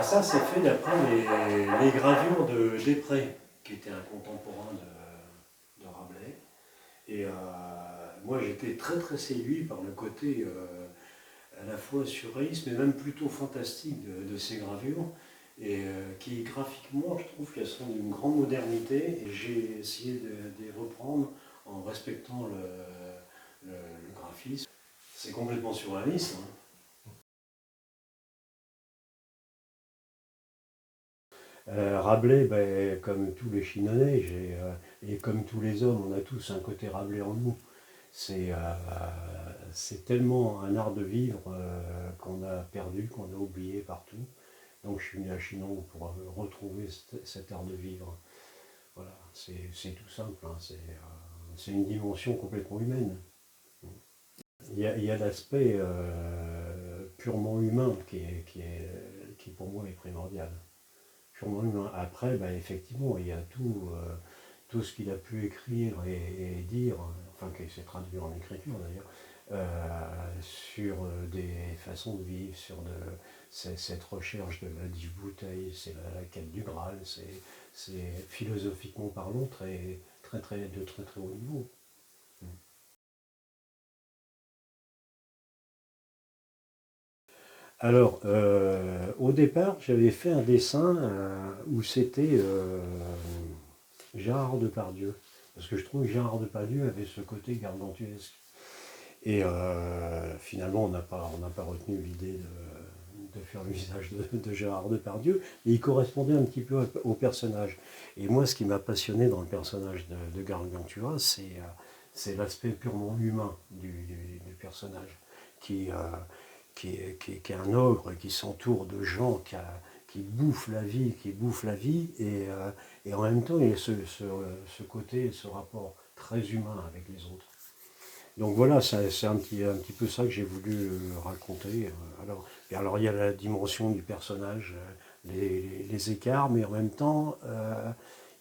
ça, c'est fait d'après les gravures de Després, qui était un contemporain de Rabelais. Et moi, j'étais très très séduit par le côté à la fois surréaliste, mais même plutôt fantastique de ces gravures, et qui graphiquement, je trouve qu'elles sont d'une grande modernité, et j'ai essayé de les reprendre en respectant le graphisme. C'est complètement surréaliste, hein. Rabelais, ben, comme tous les Chinonais, et comme tous les hommes, on a tous un côté Rabelais en nous. C'est tellement un art de vivre qu'on a perdu, qu'on a oublié partout. Donc je suis venu à Chinon pour retrouver cet art de vivre. Voilà, c'est tout simple, hein. C'est une dimension complètement humaine. Il y a l'aspect purement humain qui pour moi est primordial. Purement humain. Après, bah, effectivement, il y a tout ce qu'il a pu écrire et dire, enfin qui s'est traduit en écriture d'ailleurs, sur des façons de vivre, sur cette recherche de la bouteille, c'est la quête du Graal, c'est philosophiquement parlant de très très haut niveau. Alors, au départ, j'avais fait un dessin où c'était Gérard Depardieu. Parce que je trouve que Gérard Depardieu avait ce côté gargantuesque. Et finalement, on n'a pas retenu l'idée de faire l'usage de Gérard Depardieu, mais il correspondait un petit peu au personnage. Et moi, ce qui m'a passionné dans le personnage de Gargantua, c'est l'aspect purement humain du personnage, qui, qui est un ogre, qui s'entoure de gens, qui bouffent la vie, et en même temps, il y a ce côté, ce rapport très humain avec les autres. Donc voilà, c'est un petit peu ça que j'ai voulu raconter. Alors il y a la dimension du personnage, les écarts, mais en même temps,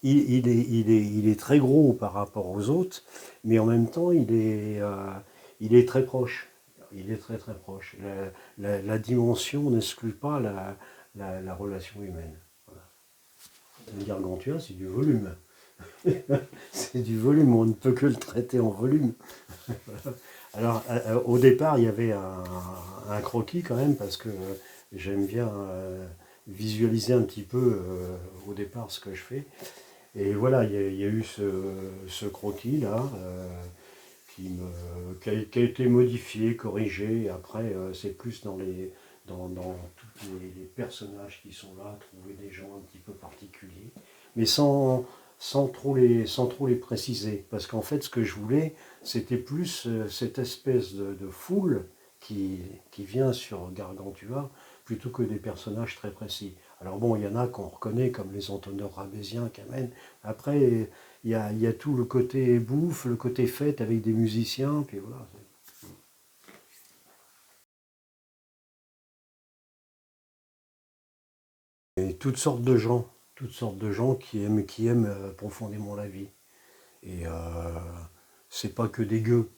il est très gros par rapport aux autres, mais en même temps, il est très proche. Il est très très proche. La dimension n'exclut pas la relation humaine. Voilà. Le Gargantua, c'est du volume. C'est du volume, on ne peut que le traiter en volume. Alors, au départ, il y avait un croquis quand même, parce que j'aime bien visualiser un petit peu au départ ce que je fais. Et voilà, il y a eu ce croquis là, qui a été modifié, corrigé. Et après, c'est plus dans tous les personnages qui sont là, trouver des gens un petit peu particuliers, mais sans trop les préciser. Parce qu'en fait, ce que je voulais, c'était plus cette espèce de foule qui vient sur Gargantua, plutôt que des personnages très précis. Alors bon, il y en a qu'on reconnaît comme les entonnoirs rabésiens qu'amène. Après, il y a tout le côté bouffe, le côté fête avec des musiciens, puis voilà. Et toutes sortes de gens qui aiment profondément la vie. Et c'est pas que des gueux,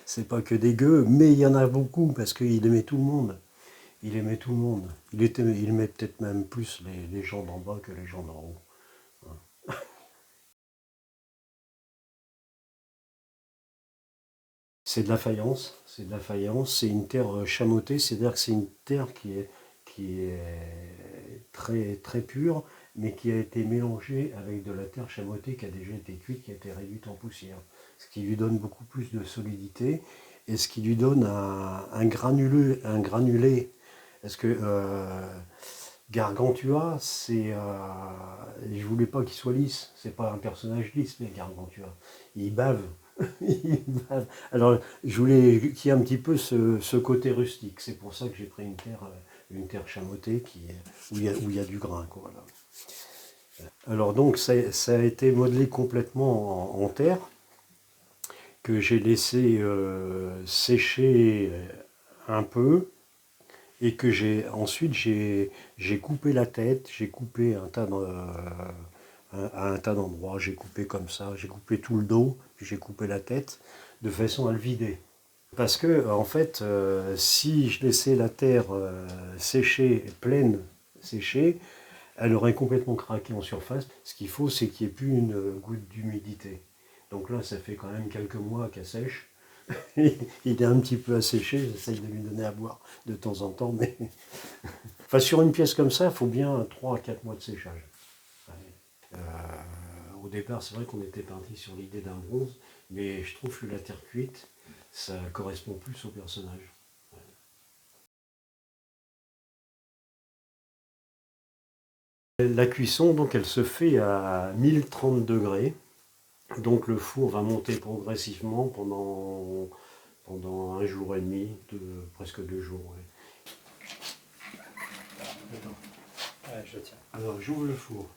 c'est pas que des gueux, mais il y en a beaucoup parce qu'il aimait tout le monde. Il aimait tout le monde. Il aimait peut-être même plus les gens d'en bas que les gens d'en haut. C'est de la faïence, c'est de la faïence, c'est une terre chamottée, c'est-à-dire que c'est une terre qui est très, très pure, mais qui a été mélangée avec de la terre chamottée qui a déjà été cuite, qui a été réduite en poussière. Ce qui lui donne beaucoup plus de solidité et ce qui lui donne un granulé. Parce que Gargantua, je voulais pas qu'il soit lisse, c'est pas un personnage lisse, mais Gargantua. Il bave. Il bave. Alors, je voulais qu'il y ait un petit peu ce côté rustique. C'est pour ça que j'ai pris une terre chamottée où il y a du grain, quoi, voilà. Alors donc, ça a été modelé complètement en terre, que j'ai laissé sécher un peu, et que ensuite j'ai coupé la tête, j'ai coupé à un tas d'endroits, j'ai coupé comme ça, j'ai coupé tout le dos, puis j'ai coupé la tête, de façon à le vider. Parce que, en fait, si je laissais la terre sécher, pleine, séchée, elle aurait complètement craqué en surface. Ce qu'il faut, c'est qu'il n'y ait plus une goutte d'humidité. Donc là, ça fait quand même quelques mois qu'elle sèche. Il est un petit peu asséché, j'essaye de lui donner à boire de temps en temps. Mais enfin, sur une pièce comme ça, il faut bien 3 à 4 mois de séchage. Au départ, c'est vrai qu'on était parti sur l'idée d'un bronze, mais je trouve que la terre cuite, ça correspond plus au personnage. La cuisson, donc, elle se fait à 1030 degrés. Donc le four va monter progressivement pendant un jour et demi, presque 2 jours. Ouais. Attends. Ouais, je tiens. Alors j'ouvre le four.